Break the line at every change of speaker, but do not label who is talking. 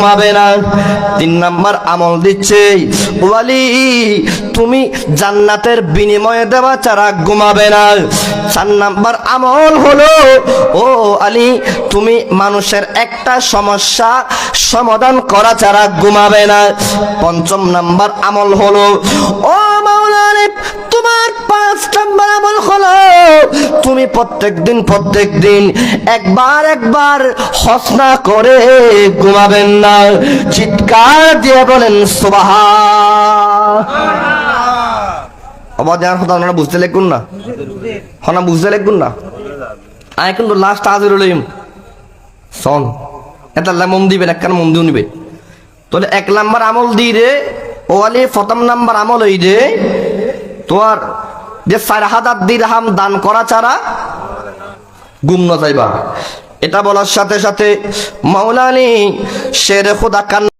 ঘুমাবে না। 3 নাম্বার আমল দিচ্ছে ওয়ালি তুমি জান্নাতের বিনিময়ে দেওয়া ছাড়া ঘুমাবে না। 4 নাম্বার আমল হলো ও আলী তুমি মানুষের একটা সমস্যা সমাধান করা ছাড়া ঘুমাবে না। 5 নাম্বার আমল হলো ও মাওলা আলী তোমার 5 নাম্বার আমল হলো তুমি প্রত্যেক দিন একবার হজ না করে ঘুমাবেন না। চিৎকার দিয়ে বলেন সুবহানাল্লাহ। অবাদার কথা আপনারা বুঝতে লিখুন না, হনা বুঝতে লিখুন না। আয় কিন্তু লাস্ট হাজির হইম সন এটা মন দিবেন, একখান মন দিও নিবে। তাহলে 1 নাম্বার আমল দি রে ও আলী প্রথম নাম্বার আমল হই রে তোমার যে 4000 দিরহাম দান করা ছাড়া গুম না যাইবা। এটা বলার সাথে সাথে মাওলানা শের খোদা কান